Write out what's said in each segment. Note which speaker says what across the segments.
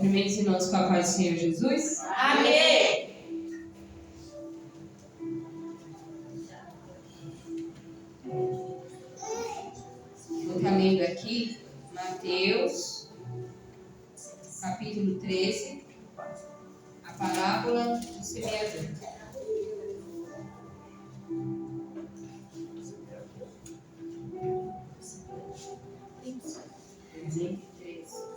Speaker 1: Cumprimentos e irmãos com a paz do Senhor Jesus.
Speaker 2: Amém.
Speaker 1: Vou estar lendo aqui Mateus, capítulo 13, a parábola do semeador. Exemplo 13.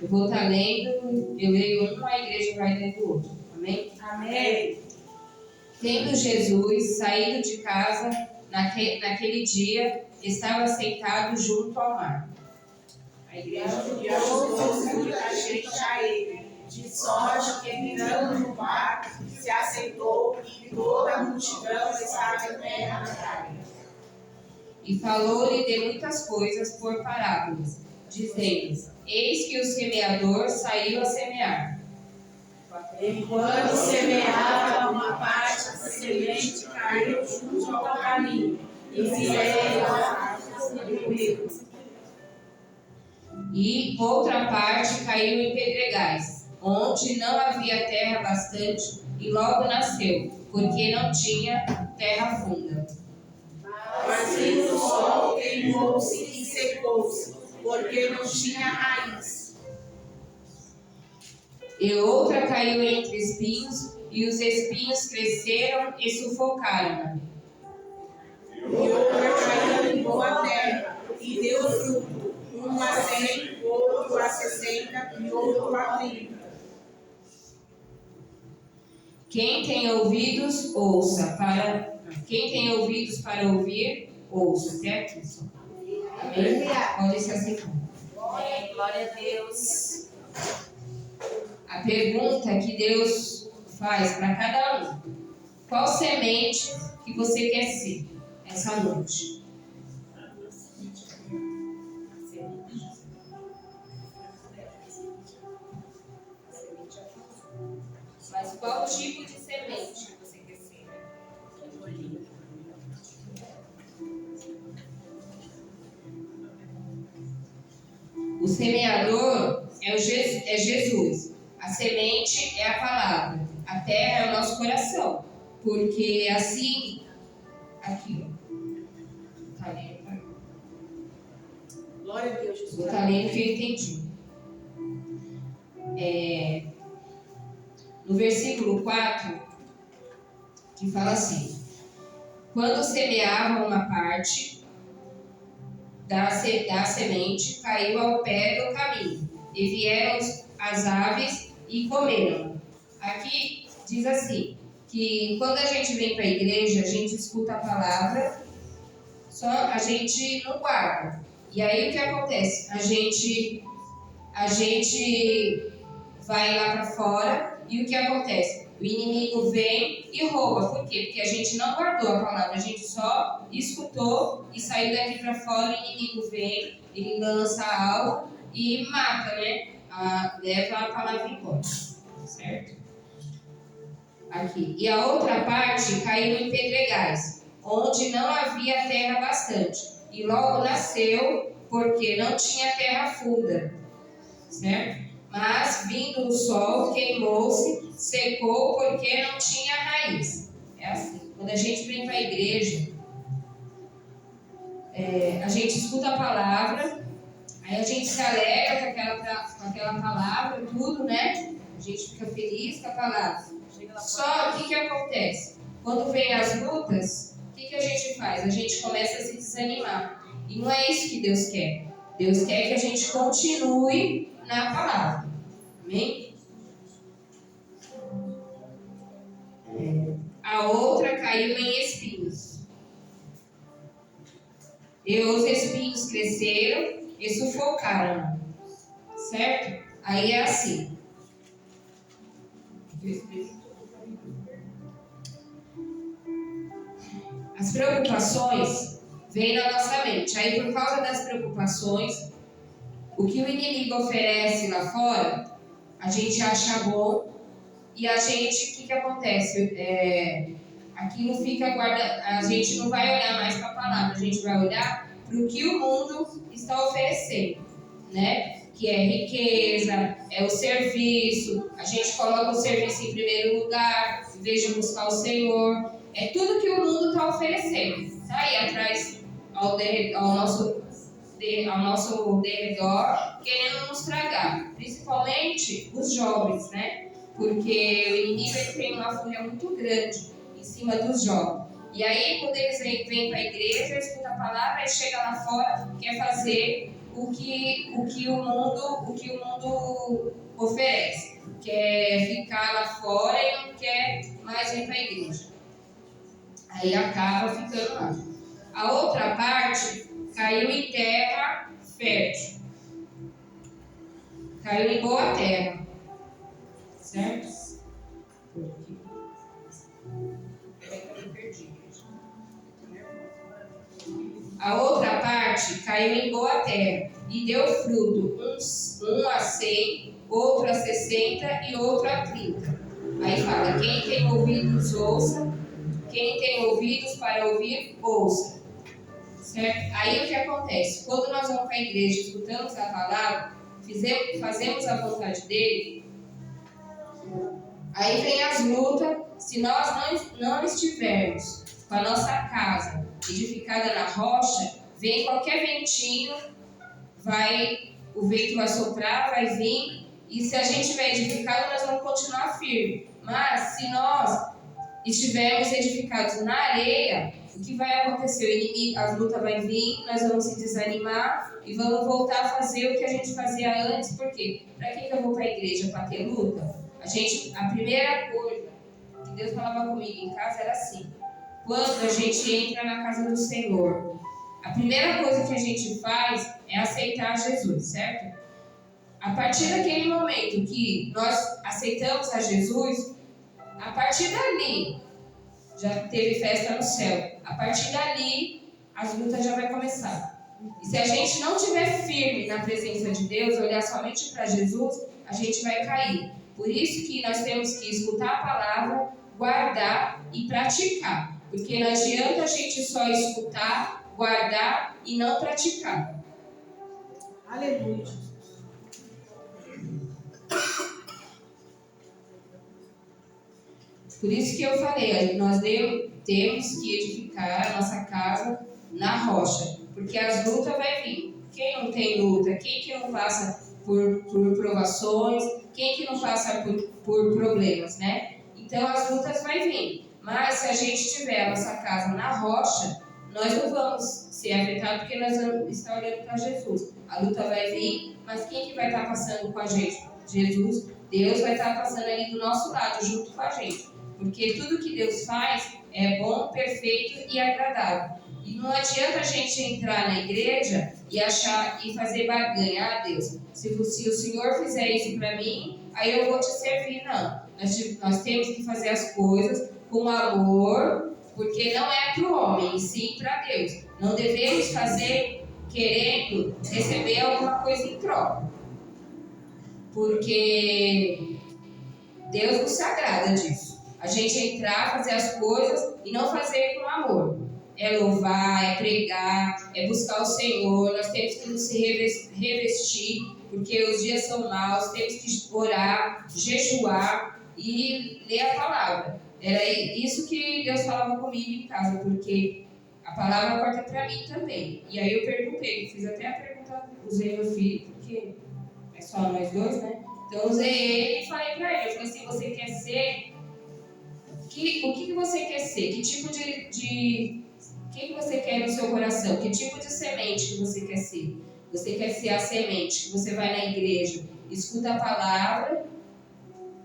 Speaker 1: Eu vou estar lendo, eu leio um, a igreja vai lendo o outro. Amém?
Speaker 2: Amém.
Speaker 1: Tendo Jesus saído de casa naquele dia, estava sentado junto ao mar. A igreja
Speaker 2: E ajudou muita gente a ele, de sorte que, entrando no mar, se assentou e toda a multidão estava em terra na praia.
Speaker 1: e falou-lhe de muitas coisas por parábolas, dizendo: Eis que o semeador saiu a semear.
Speaker 2: Enquanto semeava, uma parte da semente caiu junto ao caminho, e vieram as aves e comiam.
Speaker 1: E outra parte caiu em pedregais, onde não havia terra bastante, e logo nasceu, porque não tinha terra funda.
Speaker 2: Mas vindo o sol, queimou-se e secou-se, porque não tinha raiz.
Speaker 1: E outra caiu entre espinhos, e os espinhos cresceram e sufocaram-na.
Speaker 2: E outra caiu em boa terra, e deu fruto, um a 100, outro a 60 e outro a 30.
Speaker 1: Quem tem ouvidos, ouça. Quem tem ouvidos para ouvir, ouça. Até aqui só. Amém? Pode se assentar.
Speaker 2: Glória a Deus.
Speaker 1: A pergunta que Deus faz para cada um: qual semente que você quer ser essa noite? Mas qual tipo de semente que você quer ser? O semeador é Jesus. A semente é a palavra. A terra é o nosso coração. Porque assim, aqui, ó. Tá lendo, tá?
Speaker 2: Glória a Deus, Jesus.
Speaker 1: Vou estar lendo que eu entendi. No versículo 4, que fala assim: quando semeavam uma parte da semente, caiu ao pé do caminho, e vieram as aves e comeram. Aqui diz assim, que quando a gente vem para a igreja, a gente escuta a palavra, só a gente não guarda. E aí o que acontece? A gente vai lá para fora, e o que acontece? O inimigo vem e rouba. Por quê? Porque a gente não guardou a palavra, a gente só escutou e saiu daqui para fora, o inimigo vem, ele lança algo e mata, né? Leva a palavra embora, certo? Aqui. E a outra parte caiu em pedregais, onde não havia terra bastante, e logo nasceu, porque não tinha terra funda, certo? Mas, vindo o sol, queimou-se, secou, porque não tinha raiz. É assim. Quando a gente vem para a igreja, a gente escuta a palavra, aí a gente se alegra com aquela palavra, tudo, né? A gente fica feliz com a palavra. Só o que acontece? Quando vem as lutas, o que a gente faz? A gente começa a se desanimar. E não é isso que Deus quer. Deus quer que a gente continue na palavra. Amém? A outra caiu em espinhos. E os espinhos cresceram e sufocaram. Certo? Aí é assim. As preocupações vêm na nossa mente. Aí, por causa das preocupações, o que o inimigo oferece lá fora, a gente acha bom. E a gente, o que acontece? aquilo fica guardado. A gente não vai olhar mais para a palavra, a gente vai olhar para o que o mundo está oferecendo, né? Que é riqueza, é o serviço, a gente coloca o serviço em primeiro lugar, em vez de buscar o Senhor. É tudo que o mundo está oferecendo. Está aí atrás, ao nosso derredor, querendo nos tragar. Principalmente os jovens, né? Porque o inimigo ele tem uma fúria muito grande em cima dos jovens. E aí, quando eles vêm para a igreja, escutam a palavra, e chega lá fora, quer fazer o que o mundo oferece. Quer ficar lá fora e não quer mais vir para a igreja. Aí acaba ficando lá. A outra parte caiu em terra fértil. Caiu em boa terra. Certo? A outra parte caiu em boa terra e deu fruto, um a 100, outro a 60 e outro a 30. Aí fala, quem tem ouvidos ouça, quem tem ouvidos para ouvir, ouça. Certo? Aí o que acontece? Quando nós vamos para a igreja, escutamos a palavra, fazemos a vontade dele, aí vem as lutas. Se nós não estivermos com a nossa casa edificada na rocha, vem qualquer ventinho, o vento vai soprar, vai vir, e se a gente estiver edificado, nós vamos continuar firme. Mas se nós estivermos edificados na areia, o que vai acontecer? O inimigo, as lutas vai vir, nós vamos se desanimar e vamos voltar a fazer o que a gente fazia antes. Por quê? Para que eu vou para a igreja? Para ter luta? A primeira coisa que Deus falava comigo em casa era assim: quando a gente entra na casa do Senhor, a primeira coisa que a gente faz é aceitar Jesus, certo? A partir daquele momento que nós aceitamos a Jesus, a partir dali, já teve festa no céu. A partir dali, as lutas já vão começar. E se a gente não estiver firme na presença de Deus, olhar somente para Jesus, a gente vai cair. Por isso que nós temos que escutar a palavra, guardar e praticar. Porque não adianta a gente só escutar, guardar e não praticar.
Speaker 2: Aleluia.
Speaker 1: Por isso que eu falei, nós temos que edificar a nossa casa na rocha, porque as lutas vão vir. Quem não tem luta, quem que não passa por provações, quem que não passa por problemas, né? Então as lutas vão vir. Mas se a gente tiver a nossa casa na rocha, nós não vamos ser afetados, porque nós vamos estar olhando para Jesus. A luta vai vir, mas quem que vai estar passando com a gente? Jesus. Deus vai estar passando ali do nosso lado, junto com a gente. Porque tudo que Deus faz é bom, perfeito e agradável. E não adianta a gente entrar na igreja e achar e fazer barganha. Ah, Deus, se o Senhor fizer isso para mim, aí eu vou te servir. Não. Nós temos que fazer as coisas com amor, porque não é para o homem, e sim para Deus. Não devemos fazer querendo receber alguma coisa em troca. Porque Deus não se agrada disso. A gente entrar, fazer as coisas e não fazer com amor. É louvar, é pregar, é buscar o Senhor. Nós temos que nos revestir, porque os dias são maus. Temos que orar, jejuar e ler a palavra. Era isso que Deus falava comigo em casa, porque a palavra corta para mim também. E aí eu perguntei, fiz até a pergunta, usei meu filho, porque é só nós dois, né? Então eu usei ele e falei para ele, eu falei assim, você quer ser... O que você quer ser? Que tipo de... O que você quer no seu coração? Que tipo de semente que você quer ser? Você quer ser a semente que você vai na igreja, escuta a palavra,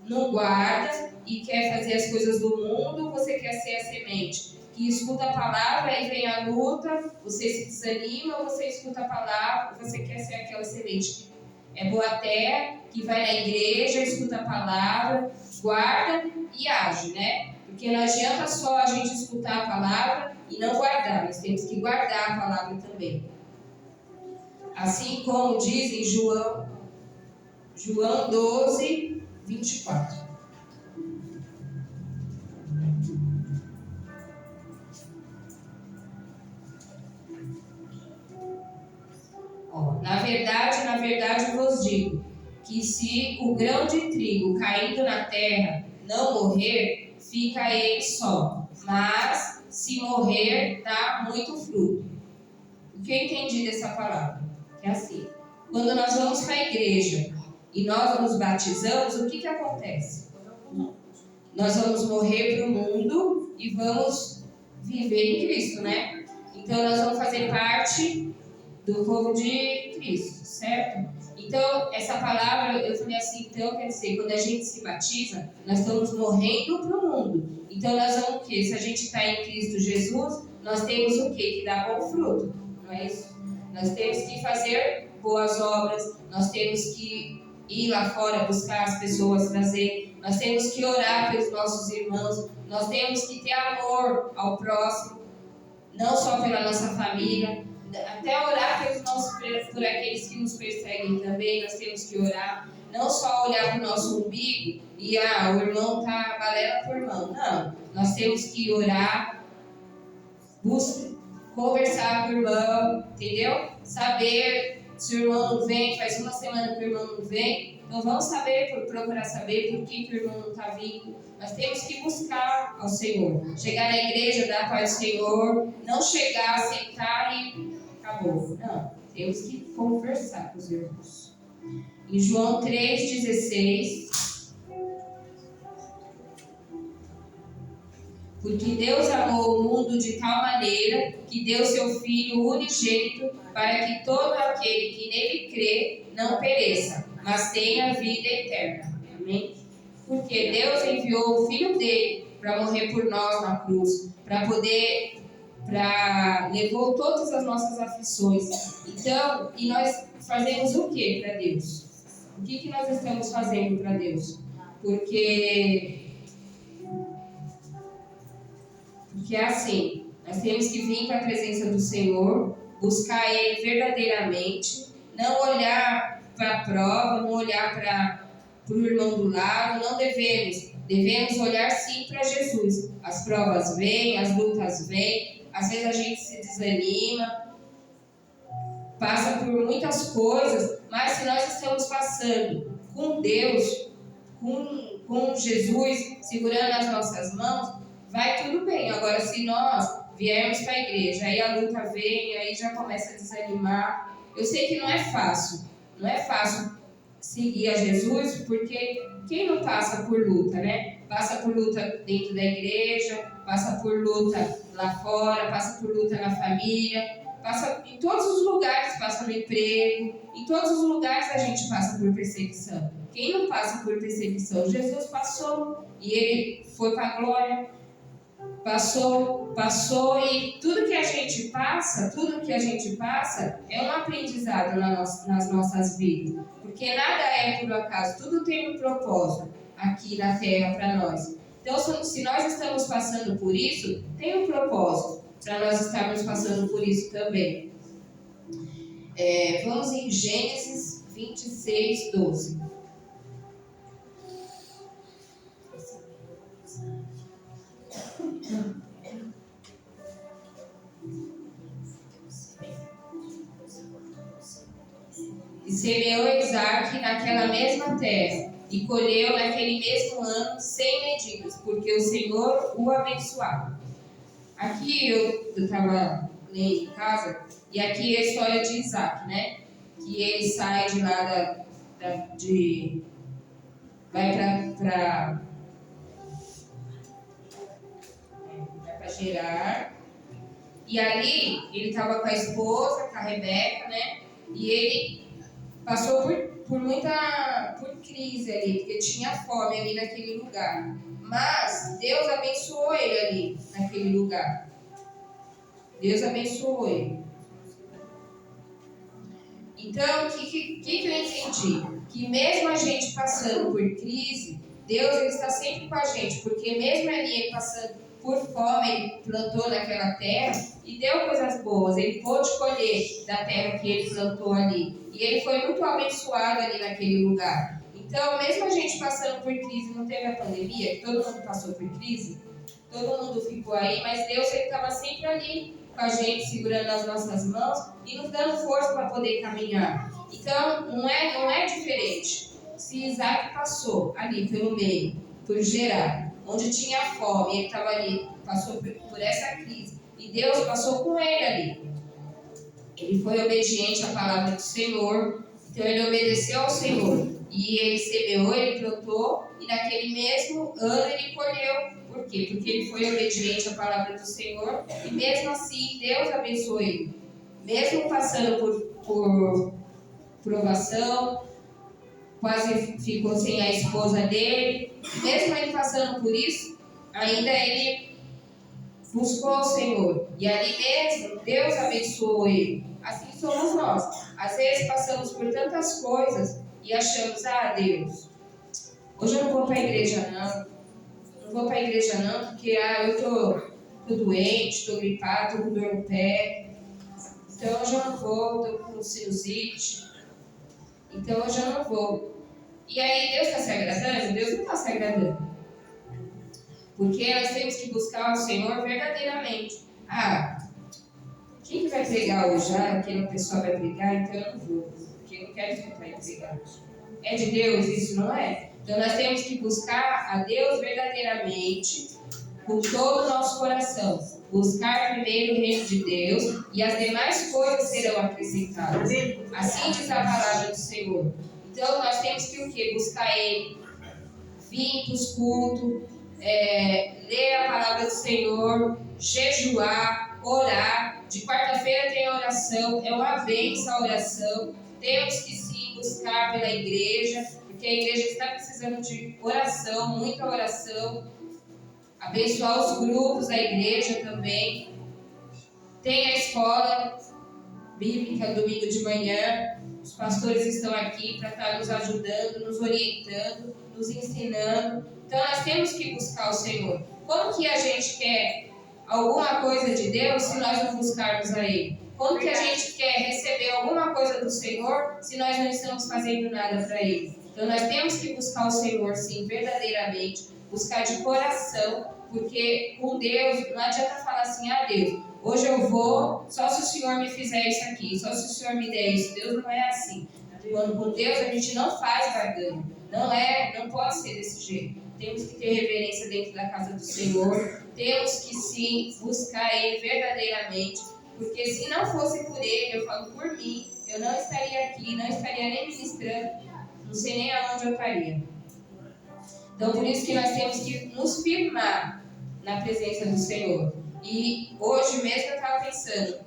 Speaker 1: não guarda e quer fazer as coisas do mundo? Ou você quer ser a semente que escuta a palavra e vem a luta, você se desanima, ou você escuta a palavra, você quer ser aquela semente que é boa terra, que vai na igreja, escuta a palavra, guarda e age, né? Porque não adianta só a gente escutar a palavra e não guardar, nós temos que guardar a palavra também. Assim como diz em João 12, 24. na verdade vos digo, que se o grão de trigo caindo na terra não morrer, fica ele só, mas se morrer, dá muito fruto. O que eu entendi dessa palavra? É assim, quando nós vamos para a igreja e nós nos batizamos, o que acontece? Nós vamos morrer para o mundo e vamos viver em Cristo, né? Então nós vamos fazer parte do povo de Cristo, certo? Então, essa palavra, eu falei assim, então quer dizer, quando a gente se batiza, nós estamos morrendo para o mundo. Então nós vamos o quê? Se a gente está em Cristo Jesus, nós temos o quê? Que dar bom fruto, não é isso? Nós temos que fazer boas obras, nós temos que ir lá fora buscar as pessoas, trazer, nós temos que orar pelos nossos irmãos, nós temos que ter amor ao próximo, não só pela nossa família, até orar por aqueles que nos perseguem também, nós temos que orar, não só olhar para o nosso umbigo e o irmão está balela por mão, não, nós temos que orar, conversar com o irmão, entendeu? Saber se o irmão não vem, faz uma semana que o irmão não vem, então vamos procurar saber por que o irmão não está vindo. Nós temos que buscar ao Senhor. Chegar na igreja, dar a paz do Senhor, não chegar, sentar e acabou. Não, temos que conversar com os irmãos. Em João 3,16, porque Deus amou o mundo de tal maneira que deu seu Filho unigênito para que todo aquele que nele crê não pereça, mas tenha vida eterna. Amém? Porque Deus enviou o Filho dele para morrer por nós na cruz, levou todas as nossas aflições. Então, e nós fazemos o que para Deus? O que nós estamos fazendo para Deus? Porque é assim, nós temos que vir para a presença do Senhor, buscar Ele verdadeiramente, não olhar para a prova, não olhar para o irmão do lado, não devemos olhar sim para Jesus. As provas vêm, as lutas vêm, às vezes a gente se desanima, passa por muitas coisas, mas se nós estamos passando com Deus, com Jesus, segurando as nossas mãos, vai tudo bem. Agora, se nós viermos para a igreja, aí a luta vem, aí já começa a desanimar. Eu sei que não é fácil seguir a Jesus, porque quem não passa por luta, né? Passa por luta dentro da igreja, passa por luta lá fora, passa por luta na família, passa em todos os lugares, passa no emprego, em todos os lugares a gente passa por perseguição. Quem não passa por perseguição? Jesus passou e ele foi para a glória. Passou e tudo que a gente passa é um aprendizado nas nossas vidas, porque nada é por acaso, tudo tem um propósito aqui na terra para nós. Então, se nós estamos passando por isso, tem um propósito para nós estarmos passando por isso também. Vamos em Gênesis 26, 12. E semeou Isaac naquela mesma terra, e colheu naquele mesmo ano 100 medidas, porque o Senhor o abençoava. Aqui eu estava lendo em casa, e aqui é a história de Isaac, né? Que ele sai de lá vai para Gerar, e ali ele estava com a esposa, com a Rebeca, né? E ele passou por crise ali, porque tinha fome ali naquele lugar. Mas Deus abençoou ele ali, naquele lugar. Deus abençoou ele. Então, o que eu entendi? Que mesmo a gente passando por crise, Deus ele está sempre com a gente, porque mesmo ali ele passando por fome, ele plantou naquela terra e deu coisas boas. Ele pôde colher da terra que ele plantou ali. E ele foi muito abençoado ali naquele lugar. Então, mesmo a gente passando por crise, não teve a pandemia, que todo mundo passou por crise, todo mundo ficou aí, mas Deus estava sempre ali com a gente, segurando as nossas mãos e nos dando força para poder caminhar. Então, não é diferente. Se Isaac passou ali pelo meio, por Gerar, onde tinha fome, ele estava ali, passou por essa crise, e Deus passou com ele ali. Ele foi obediente à palavra do Senhor, então ele obedeceu ao Senhor. E ele semeou, ele plantou, e naquele mesmo ano ele colheu. Por quê? Porque ele foi obediente à palavra do Senhor, e mesmo assim Deus abençoou ele. Mesmo passando por provação, quase ficou sem a esposa dele, mesmo ele passando por isso, ainda ele buscou o Senhor. E ali mesmo, Deus abençoou ele. Assim somos nós. Às vezes passamos por tantas coisas e achamos, Deus, hoje eu não vou para a igreja não. Não vou para a igreja não, porque eu tô doente, estou gripado, estou com dor no pé. Então hoje eu não vou, estou com sinusite. Então hoje eu não vou. E aí Deus está se agradando? Deus não está se agradando. Porque nós temos que buscar o Senhor verdadeiramente. Quem que vai pregar hoje? Aquela pessoa vai pregar, então eu não vou. Porque eu não quero escutar ele pregar. É de Deus isso, não é? Então nós temos que buscar a Deus verdadeiramente, com todo o nosso coração. Buscar primeiro o reino de Deus e as demais coisas serão acrescentadas. Assim diz a palavra do Senhor. Então nós temos que o quê? Buscar Ele, vir para os cultos, ler a palavra do Senhor, jejuar, orar. De quarta-feira tem a oração, é uma bênção a oração. Temos que sim buscar pela igreja, porque a igreja está precisando de oração, muita oração. Abençoar os grupos da igreja também. Tem a escola bíblica domingo de manhã. Os pastores estão aqui para estar nos ajudando, nos orientando, nos ensinando. Então nós temos que buscar o Senhor. Como que a gente quer alguma coisa de Deus se nós não buscarmos a Ele? Como que a gente quer receber alguma coisa do Senhor se nós não estamos fazendo nada para Ele? Então nós temos que buscar o Senhor, sim, verdadeiramente, buscar de coração, porque com Deus não adianta falar assim, Deus, hoje eu vou, só se o Senhor me fizer isso aqui, só se o Senhor me der isso. Deus não é assim. Com Deus a gente não faz barganha. Não pode ser desse jeito. Temos que ter reverência dentro da casa do Senhor. Temos que sim buscar Ele verdadeiramente. Porque se não fosse por Ele, eu falo por mim, eu não estaria aqui, não estaria nem ministrando, não sei nem aonde eu estaria. Então por isso que nós temos que nos firmar na presença do Senhor. E hoje mesmo eu estava pensando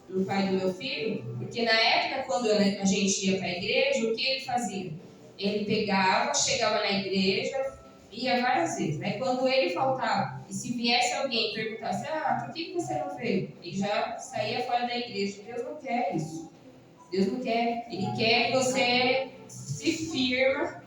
Speaker 1: no pai do meu filho, porque na época quando a gente ia para a igreja, o que ele fazia? Ele pegava, chegava na igreja, ia várias vezes. Aí quando ele faltava, e se viesse alguém e perguntasse, por que você não veio? Ele já saía fora da igreja. Deus não quer isso. Deus não quer. Ele quer que você se firma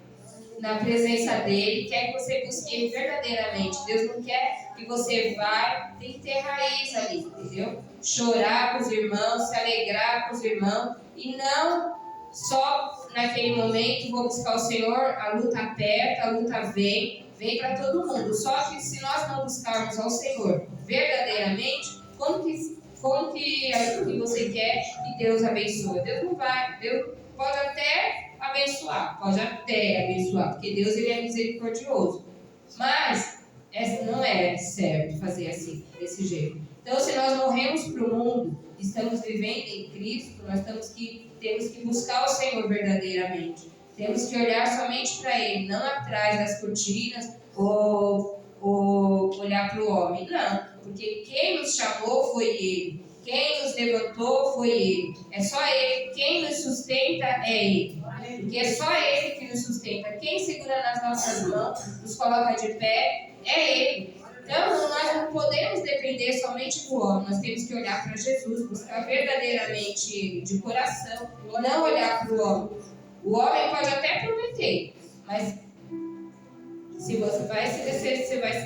Speaker 1: na presença dele, quer que você busque ele verdadeiramente. Deus não quer que você vá, tem que ter raiz ali, entendeu? Chorar com os irmãos, se alegrar com os irmãos, e não só naquele momento vou buscar o Senhor, a luta aperta, a luta vem para todo mundo. Só que se nós não buscarmos ao Senhor verdadeiramente, como que você quer que Deus abençoe? Deus não vai, Deus pode até abençoar, porque Deus ele é misericordioso. Mas não é certo fazer assim, desse jeito. Então, se nós morremos para o mundo, estamos vivendo em Cristo, nós temos que buscar o Senhor verdadeiramente. Temos que olhar somente para Ele, não atrás das cortinas ou olhar para o homem. Não, porque quem nos chamou foi Ele. Quem nos levantou foi Ele. É só Ele. Quem nos sustenta é Ele. Porque é só Ele que nos sustenta. Quem segura nas nossas mãos, nos coloca de pé, é Ele. Então, nós não podemos depender somente do homem. Nós temos que olhar para Jesus, buscar verdadeiramente Ele, de coração, e não olhar para o homem. O homem pode até prometer, mas se você vai se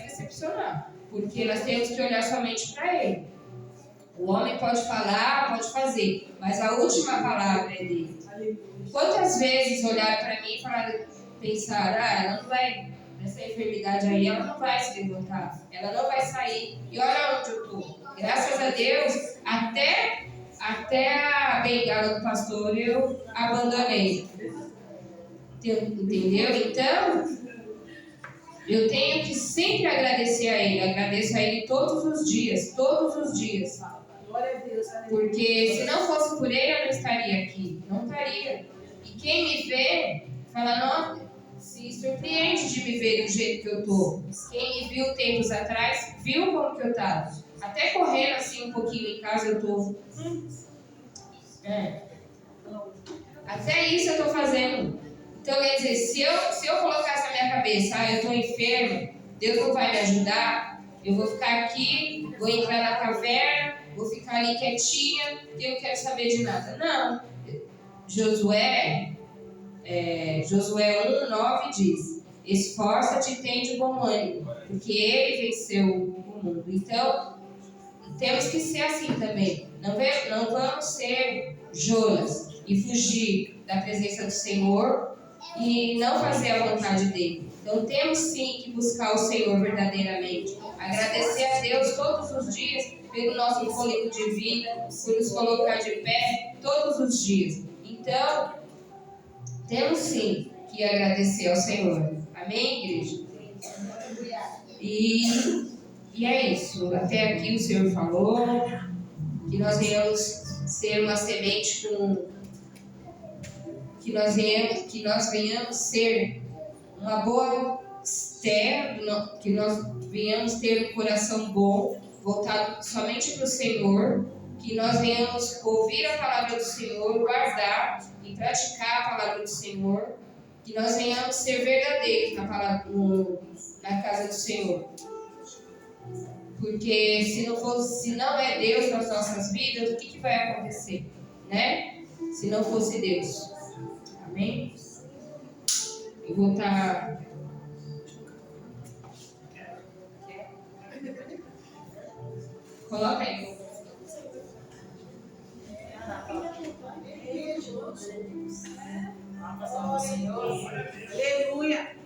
Speaker 1: decepcionar. Porque nós temos que olhar somente para Ele. O homem pode falar, pode fazer, mas a última palavra é dele. Quantas vezes olharam para mim e pensaram, ela não vai, nessa enfermidade aí, ela não vai se levantar, ela não vai sair. E olha onde eu estou, Graças a Deus, até a bengala do pastor eu abandonei. Entendeu? Então, eu tenho que sempre agradecer a Ele. Agradeço a Ele todos os dias. Todos os dias.
Speaker 2: Glória a Deus.
Speaker 1: Porque se não fosse por Ele, eu não estaria aqui. Não estaria. E quem me vê, fala, nossa, se surpreende de me ver do jeito que eu tô. Quem me viu tempos atrás, viu como que eu tava. Até correndo assim um pouquinho em casa, eu tô... Até isso eu tô fazendo. Então, quer dizer, se eu colocasse na minha cabeça, eu estou enferma, Deus não vai me ajudar, eu vou ficar aqui, vou entrar na caverna, vou ficar ali quietinha, porque eu não quero saber de nada. Não. Josué 1:9 diz, esforça-te e tem de bom ânimo, porque ele venceu o mundo. Então, temos que ser assim também. Não vamos ser jolas e fugir da presença do Senhor e não fazer a vontade dele. Então temos sim que buscar o Senhor verdadeiramente, agradecer a Deus todos os dias pelo nosso fôlego de vida, por nos colocar de pé todos os dias. Então temos sim que agradecer ao Senhor. Amém, igreja? E é isso. Até aqui o Senhor falou que nós venhamos ser uma semente que nós venhamos ser uma boa terra, que nós venhamos ter um coração bom, voltado somente para o Senhor, que nós venhamos ouvir a palavra do Senhor, guardar e praticar a palavra do Senhor, que nós venhamos ser verdadeiros na casa do Senhor. Porque se não é Deus nas nossas vidas, o que vai acontecer, né? Se não fosse Deus. Amém? Eu vou estar... Coloca aí.
Speaker 2: Aleluia.